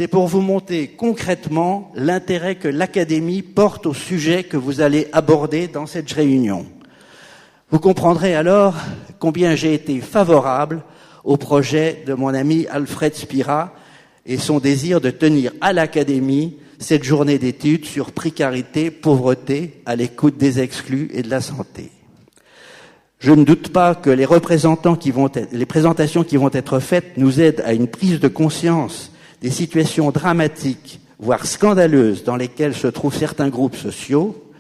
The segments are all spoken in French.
c'est pour vous montrer concrètement l'intérêt que l'Académie porte au sujet que vous allez aborder dans cette réunion. Vous comprendrez alors combien j'ai été favorable au projet de mon ami Alfred Spira et son désir de tenir à l'Académie cette journée d'études sur précarité, pauvreté, à l'écoute des exclus et de la santé. Je ne doute pas que les présentations qui vont être faites nous aident à une prise de conscience des situations dramatiques, voire scandaleuses, dans lesquelles se trouvent certains groupes sociaux.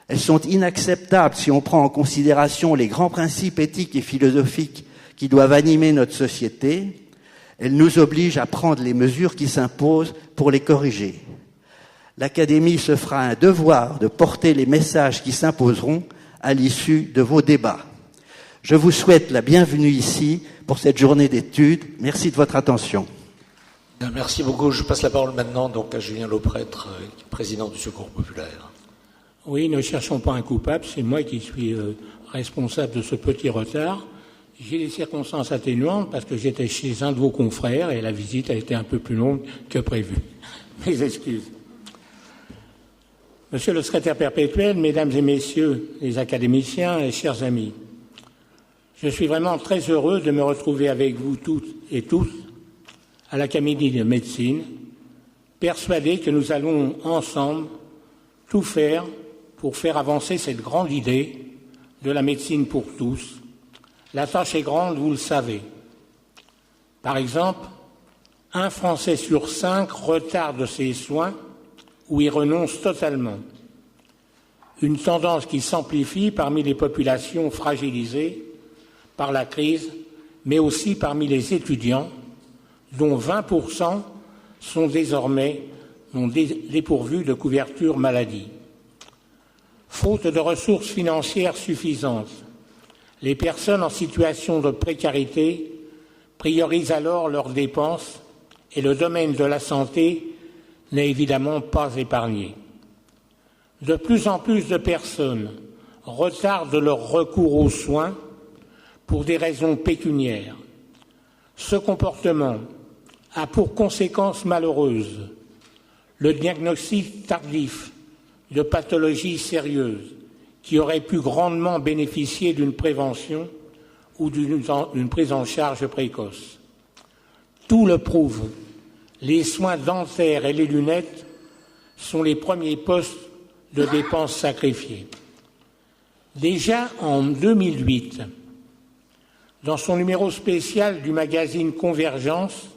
Elles sont inacceptables si on prend en considération les grands principes éthiques et philosophiques qui doivent animer notre société. Elles nous obligent à prendre les mesures qui s'imposent pour les corriger. L'Académie se fera un devoir de porter les messages qui s'imposeront à l'issue de vos débats. Je vous souhaite la bienvenue ici pour cette journée d'études. Merci de votre attention. Merci beaucoup. Je passe la parole maintenant donc à Julien Lauprêtre, président du Secours populaire. Oui, ne cherchons pas un coupable, c'est moi qui suis responsable de ce petit retard. J'ai des circonstances atténuantes parce que j'étais chez un de vos confrères et la visite a été un peu plus longue que prévu. Mes excuses. Monsieur le secrétaire perpétuel, mesdames et messieurs les académiciens et chers amis, je suis vraiment très heureux de me retrouver avec vous toutes et tous à l'Académie de médecine, persuadé que nous allons ensemble tout faire pour faire avancer cette grande idée de la médecine pour tous. La tâche est grande, vous le savez. Par exemple, 1 Français sur 5 retarde ses soins ou y renonce totalement. Une tendance qui s'amplifie parmi les populations fragilisées par la crise, mais aussi parmi les étudiants, dont 20% sont désormais dépourvus de couverture maladie. Faute de ressources financières suffisantes, les personnes en situation de précarité priorisent alors leurs dépenses et le domaine de la santé n'est évidemment pas épargné. De plus en plus de personnes retardent leur recours aux soins pour des raisons pécuniaires. Ce comportement a pour conséquence malheureuse le diagnostic tardif de pathologies sérieuses qui auraient pu grandement bénéficier d'une prévention ou d'une prise en charge précoce. Tout le prouve, les soins dentaires et les lunettes sont les premiers postes de dépenses sacrifiés. Déjà en 2008, dans son numéro spécial du magazine Convergence,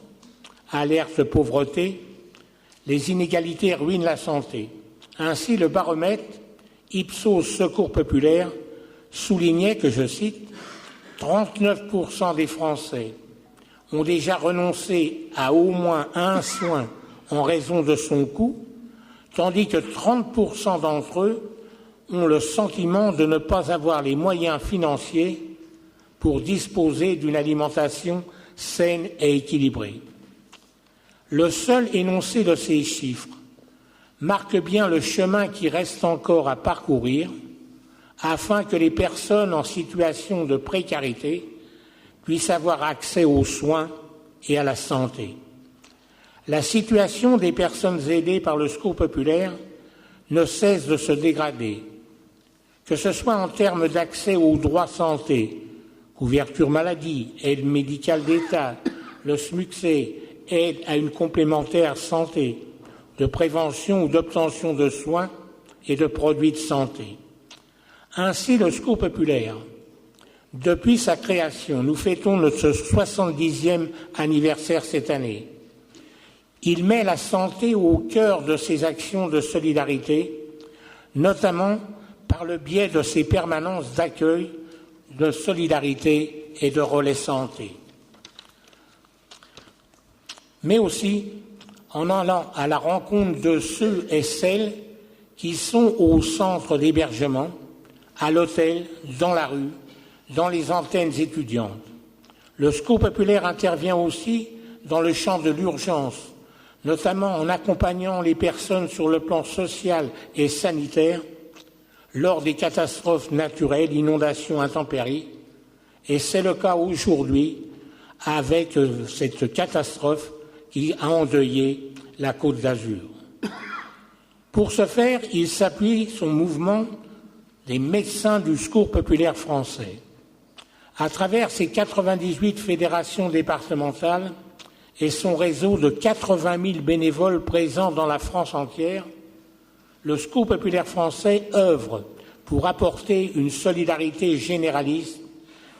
Alerte pauvreté, les inégalités ruinent la santé. Ainsi, le baromètre Ipsos Secours populaire soulignait que, je cite, 39% des Français ont déjà renoncé à au moins un soin en raison de son coût, tandis que 30% d'entre eux ont le sentiment de ne pas avoir les moyens financiers pour disposer d'une alimentation saine et équilibrée. Le seul énoncé de ces chiffres marque bien le chemin qui reste encore à parcourir afin que les personnes en situation de précarité puissent avoir accès aux soins et à la santé. La situation des personnes aidées par le Secours populaire ne cesse de se dégrader, que ce soit en termes d'accès aux droits santé, couverture maladie, aide médicale d'État, le SMUXE, aide à une complémentaire santé, de prévention ou d'obtention de soins et de produits de santé. Ainsi, le Secours populaire, depuis sa création, nous fêtons notre 70e anniversaire cette année. Il met la santé au cœur de ses actions de solidarité, notamment par le biais de ses permanences d'accueil, de solidarité et de relais santé. Mais aussi en allant à la rencontre de ceux et celles qui sont au centre d'hébergement, à l'hôtel, dans la rue, dans les antennes étudiantes. Le Secours populaire intervient aussi dans le champ de l'urgence, notamment en accompagnant les personnes sur le plan social et sanitaire lors des catastrophes naturelles, inondations, intempéries. Et c'est le cas aujourd'hui avec cette catastrophe qui a endeuillé la Côte d'Azur. Pour ce faire, il s'appuie sur le mouvement des médecins du Secours populaire français. À travers ses 98 fédérations départementales et son réseau de 80 000 bénévoles présents dans la France entière, le Secours populaire français œuvre pour apporter une solidarité généraliste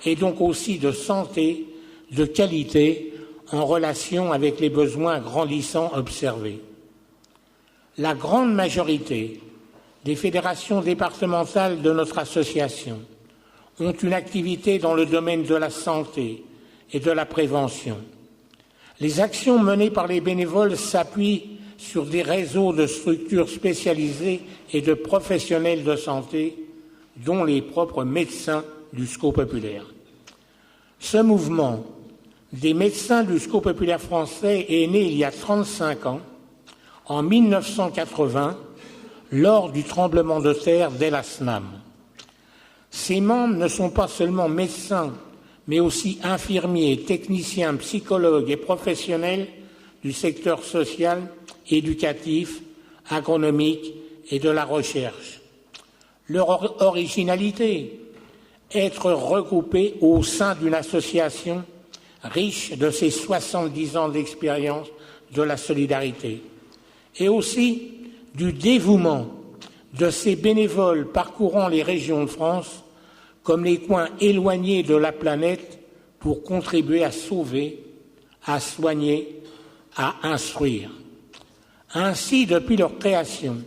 et donc aussi de santé, de qualité, en relation avec les besoins grandissants observés. La grande majorité des fédérations départementales de notre association ont une activité dans le domaine de la santé et de la prévention. Les actions menées par les bénévoles s'appuient sur des réseaux de structures spécialisées et de professionnels de santé, dont les propres médecins du Secours populaire. Ce mouvement des médecins du Secours populaire français est né il y a 35 ans, en 1980, lors du tremblement de terre d'El Asnam. Ses membres ne sont pas seulement médecins, mais aussi infirmiers, techniciens, psychologues et professionnels du secteur social, éducatif, agronomique et de la recherche. Leur originalité, être regroupés au sein d'une association riche de ses 70 ans d'expérience de la solidarité, et aussi du dévouement de ces bénévoles parcourant les régions de France comme les coins éloignés de la planète pour contribuer à sauver, à soigner, à instruire. Ainsi, depuis leur création,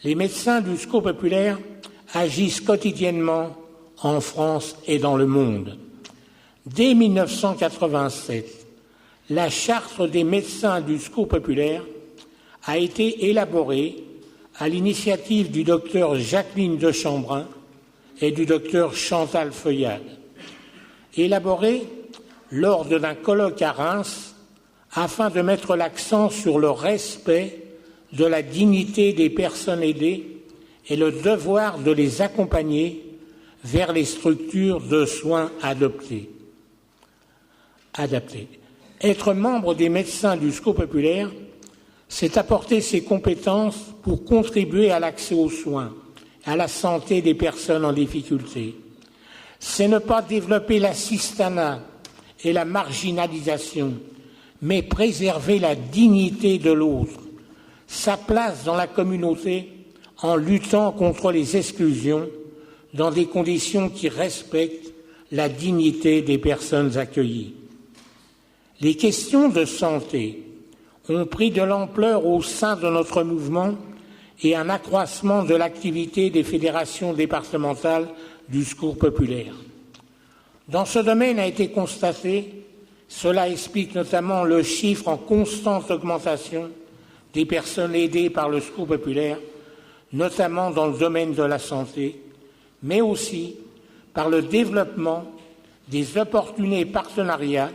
les médecins du Secours populaire agissent quotidiennement en France et dans le monde. Dès 1987, la charte des médecins du Secours populaire a été élaborée à l'initiative du docteur Jacqueline de Chambrin et du docteur Chantal Feuillade, élaborée lors d'un colloque à Reims afin de mettre l'accent sur le respect de la dignité des personnes aidées et le devoir de les accompagner vers les structures de soins adaptées. Être membre des médecins du Secours populaire, c'est apporter ses compétences pour contribuer à l'accès aux soins, à la santé des personnes en difficulté. C'est ne pas développer l'assistanat et la marginalisation, mais préserver la dignité de l'autre, sa place dans la communauté en luttant contre les exclusions dans des conditions qui respectent la dignité des personnes accueillies. Les questions de santé ont pris de l'ampleur au sein de notre mouvement et un accroissement de l'activité des fédérations départementales du Secours populaire. Dans ce domaine a été constaté, cela explique notamment le chiffre en constante augmentation des personnes aidées par le Secours populaire, notamment dans le domaine de la santé, mais aussi par le développement des opportunés partenariats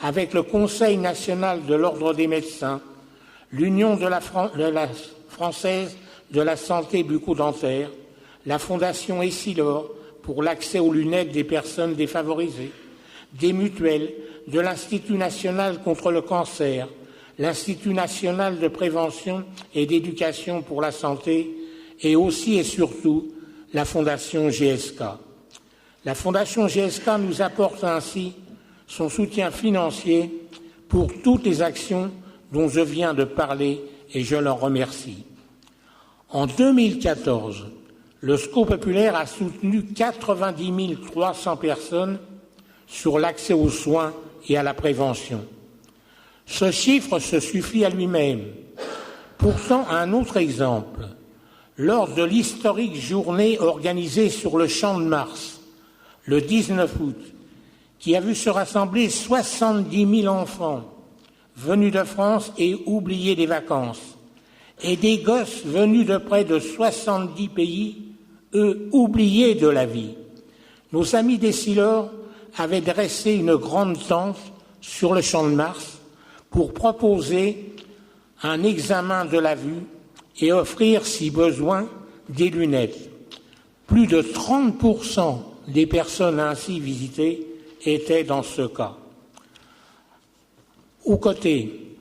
avec le Conseil national de l'Ordre des médecins, l'Union française de la santé bucco-dentaire, la Fondation Essilor pour l'accès aux lunettes des personnes défavorisées, des mutuelles, de l'Institut national contre le cancer, l'Institut national de prévention et d'éducation pour la santé et aussi et surtout la Fondation GSK. La Fondation GSK nous apporte ainsi son soutien financier pour toutes les actions dont je viens de parler et je l'en remercie. En 2014, le Secours populaire a soutenu 90 300 personnes sur l'accès aux soins et à la prévention. Ce chiffre se suffit à lui-même. Pourtant, un autre exemple, lors de l'historique journée organisée sur le Champ de Mars, le 19 août, qui a vu se rassembler 70 000 enfants venus de France et oubliés des vacances, et des gosses venus de près de 70 pays, eux oubliés de la vie. Nos amis d'Essilor avaient dressé une grande tente sur le Champ de Mars pour proposer un examen de la vue et offrir, si besoin, des lunettes. Plus de 30% des personnes ainsi visitées étaient dans ce cas. Aux côtés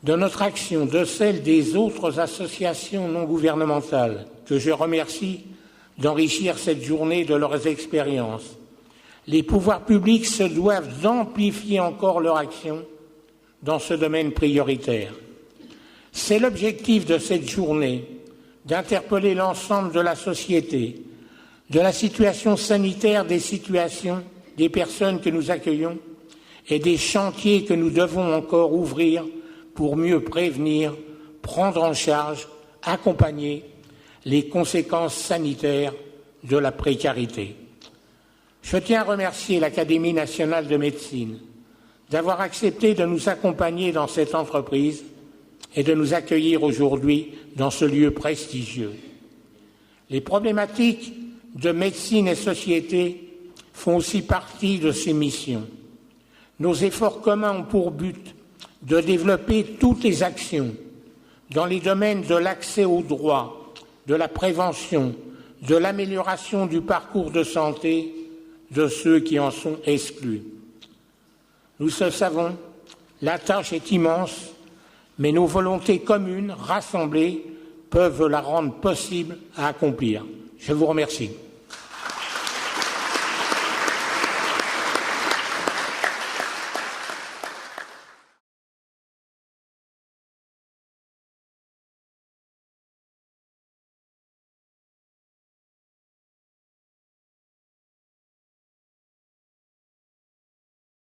de notre action, de celle des autres associations non gouvernementales, que je remercie d'enrichir cette journée de leurs expériences. Les pouvoirs publics se doivent d'amplifier encore leur action dans ce domaine prioritaire. C'est l'objectif de cette journée, d'interpeller l'ensemble de la société, de la situation sanitaire des personnes que nous accueillons et des chantiers que nous devons encore ouvrir pour mieux prévenir, prendre en charge, accompagner les conséquences sanitaires de la précarité. Je tiens à remercier l'Académie nationale de médecine d'avoir accepté de nous accompagner dans cette entreprise et de nous accueillir aujourd'hui dans ce lieu prestigieux. Les problématiques de médecine et société font aussi partie de ces missions. Nos efforts communs ont pour but de développer toutes les actions dans les domaines de l'accès aux droits, de la prévention, de l'amélioration du parcours de santé de ceux qui en sont exclus. Nous le savons, la tâche est immense, mais nos volontés communes, rassemblées, peuvent la rendre possible à accomplir. Je vous remercie.